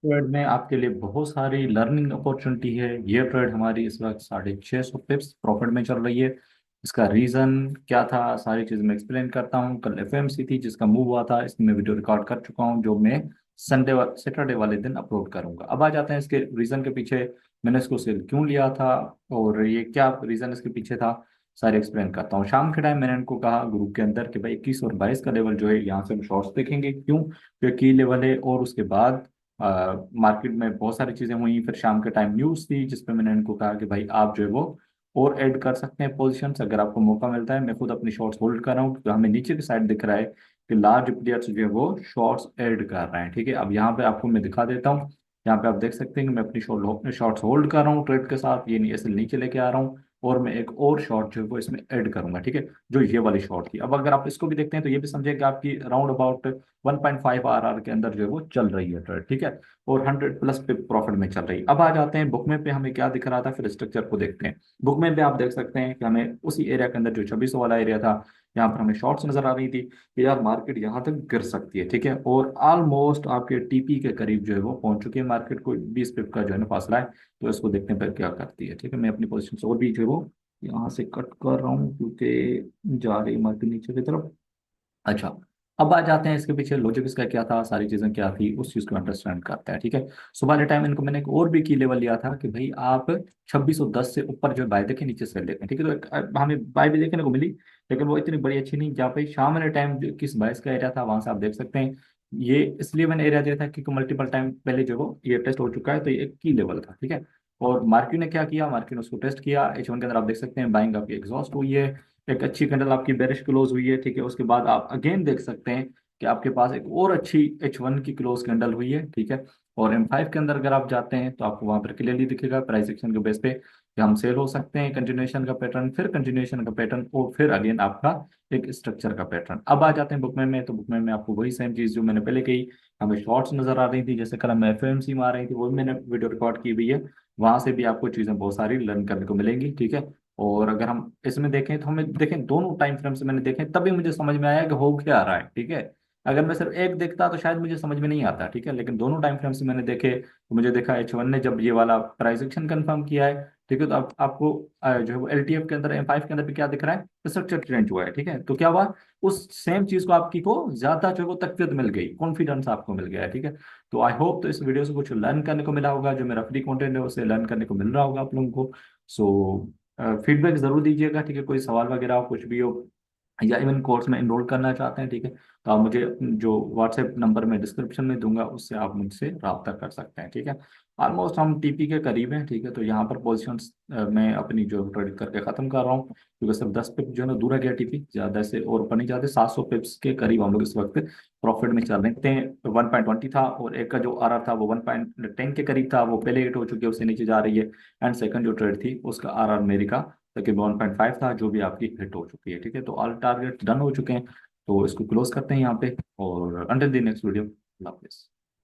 Trade में आपके लिए बहुत सारी लर्निंग अपॉर्चुनिटी है। ये ट्रेड हमारी इस वक्त 650 प्रॉफिट में चल रही है। इसका रीजन क्या था, सारी चीज़ मैं एक्सप्लेन करता हूँ। कल एफएमसी थी जिसका मूव हुआ था, इसमें मैं वीडियो रिकॉर्ड कर चुका हूँ, जो मैं सैटरडे वाले दिन अपलोड करूंगा। अब आ जाते हैं इसके रीजन के पीछे, मैंने इसको सेल क्यों लिया था और ये क्या रीजन इसके पीछे था, सारे एक्सप्लेन करता हूँ। शाम के टाइम मैंने इनको कहा ग्रुप के अंदर कि भाई 21 और 22 का लेवल जो है यहाँ से हम शॉर्ट्स देखेंगे, क्यों, क्योंकि की लेवल है। और उसके बाद मार्केट में बहुत सारी चीजें हुई। फिर शाम के टाइम न्यूज थी जिसपे मैंने इनको कहा कि भाई आप जो है वो और ऐड कर सकते हैं पोजीशंस अगर आपको मौका मिलता है। मैं खुद अपनी शॉर्ट्स होल्ड कर रहा हूँ क्योंकि हमें नीचे की साइड दिख रहा है कि लार्ज प्लेयर्स जो है वो शॉर्ट्स ऐड कर रहे हैं। ठीक है, अब यहाँ पे आपको मैं दिखा देता हूँ। यहाँ पे आप देख सकते हैं कि मैं अपनी शॉर्ट्स होल्ड कर रहा हूँ ट्रेड के साथ, ये नहीं ऐसे नीचे लेके आ रहा हूँ। और मैं एक और शॉर्ट जो है वो इसमें ऐड करूंगा, ठीक है, जो ये वाली शॉर्ट थी। अब अगर आप इसको भी देखते हैं तो ये भी समझे कि आपकी राउंड अबाउट 1.5 आरआर के अंदर जो है वो चल रही है ट्रेड, ठीक है, और 100 प्लस पे प्रॉफिट में चल रही है। अब आ जाते हैं बुक में पे, हमें क्या दिख रहा था, फिर स्ट्रक्चर को देखते हैं। बुक में पे आप देख सकते हैं कि हमें उसी एरिया के अंदर जो 2600 वाला एरिया था, यहाँ पर हमें शॉर्ट्स नजर आ रही थी कि यार मार्केट यहाँ तक गिर सकती है, ठीक है, और ऑलमोस्ट आपके टीपी के करीब जो है वो पहुंच चुकी है मार्केट को। 20 पिप का जो है ना फासला है। तो इसको देखने पर क्या करती है, ठीक है, मैं अपनी पोजिशन और भी जो है वो यहाँ से कट कर रहा हूँ क्योंकि जा रही मार्केट नीचे की तरफ। अच्छा, अब आ जाते हैं इसके पीछे लॉजिक इसका क्या था, सारी चीजें क्या थी, उस चीज को अंडरस्टैंड करते हैं, ठीक है। सुबह के टाइम इनको मैंने एक और भी की लेवल लिया था कि भाई आप 2610 से ऊपर जो बाय देखें, नीचे सेल देखें, ठीक है। तो हमें बाय भी देखने को मिली, लेकिन वो इतनी बड़ी अच्छी नहीं। जहाँ पे शाम वाले टाइम जो किस बायस का एरिया था वहां से आप देख सकते हैं। ये इसलिए मैंने एरिया दिया था क्योंकि मल्टीपल टाइम पहले जो वो ये टेस्ट हो चुका है, तो ये एक की लेवल था, ठीक है। और मार्केट ने क्या किया, मार्केट ने उसको टेस्ट किया। H1 के अंदर आप देख सकते हैं बाइंग आपकी एग्जॉस्ट हुई है, एक अच्छी कैंडल आपकी बेरिश क्लोज हुई है, ठीक है। उसके बाद आप अगेन देख सकते हैं कि आपके पास एक और अच्छी H1 की क्लोज कैंडल हुई है, ठीक है। और M5 के अंदर अगर आप जाते हैं तो आपको वहां पर क्लियरली दिखेगा प्राइस एक्शन के बेस पे कि हम सेल हो सकते हैं, कंटिन्यूएशन का पैटर्न, फिर कंटिन्यूएशन का पैटर्न, और फिर अगेन आपका एक स्ट्रक्चर का पैटर्न। अब आ जाते हैं बुकमैन में, तो बुकमैन में आपको वही सेम चीज जो मैंने पहले कही, हमें शॉर्ट्स नजर आ रही थी, जैसे कल हम एफएमसी में आ रही थी, वो भी मैंने वीडियो रिकॉर्ड की हुई है। वहां से भी आपको चीजें बहुत सारी लर्न करने को मिलेंगी, ठीक है। और अगर हम इसमें देखें तो हमें देखें दोनों टाइम फ्रेम से मैंने देखे, तभी मुझे समझ में आया कि हो क्या रहा है, ठीक है। अगर मैं सिर्फ एक देखता तो शायद मुझे समझ में नहीं आता, ठीक है, लेकिन दोनों टाइम फ्रेम से मैंने देखे तो मुझे देखा H1 ने जब ये वाला प्राइस एक्शन कंफर्म किया है, ठीक है, तो अब आपको जो है वो LTF के अंदर, M5 के अंदर भी क्या दिख रहा है, स्ट्रक्चर ट्रेंड हुआ है, ठीक है। तो क्या हुआ, उस सेम चीज को आपकी को ज्यादा जो है वो तकवीत मिल गई, कॉन्फिडेंस आपको मिल गया है, ठीक है। तो आई होप तो इस वीडियो से कुछ लर्न करने को मिला होगा, जो मेरा फ्री कंटेंट है उसे लर्न करने को मिल रहा होगा आप लोगों को। सो फीडबैक जरूर दीजिएगा, ठीक है, कोई सवाल वगैरह हो, कुछ भी हो, या इवन कोर्स में इनरोल करना चाहते हैं, ठीक है, तो आप मुझे जो व्हाट्सएप नंबर मैं डिस्क्रिप्शन में दूंगा उससे आप मुझसे रब्ता कर सकते हैं, ठीक है। ऑलमोस्ट हम टीपी के करीब हैं, ठीक है, तो यहाँ पर पोजीशंस मैं अपनी जो ट्रेड करके खत्म कर रहा हूँ क्योंकि सिर्फ 10 पिप जो है ना दूर है गया टीपी, ज्यादा से और ऊपर नहीं जाते। 700 पिप्स के करीब हम लोग इस वक्त प्रॉफिट में चल रहे हैं। 1.20 था और एक का जो आर था वो 1.10 के करीब था, वो पहले हिट हो चुकी है, उससे नीचे जा रही है। एंड सेकंड जो ट्रेड थी उसका आर मेरी का तकरीबन 1.5 था, जो भी आपकी हिट हो चुकी है, ठीक है। तो ऑल टारगेट डन हो चुके हैं, तो इसको क्लोज करते हैं यहाँ पे, और अंटिल द नेक्स्ट वीडियो, अल्लाह हाफिज़।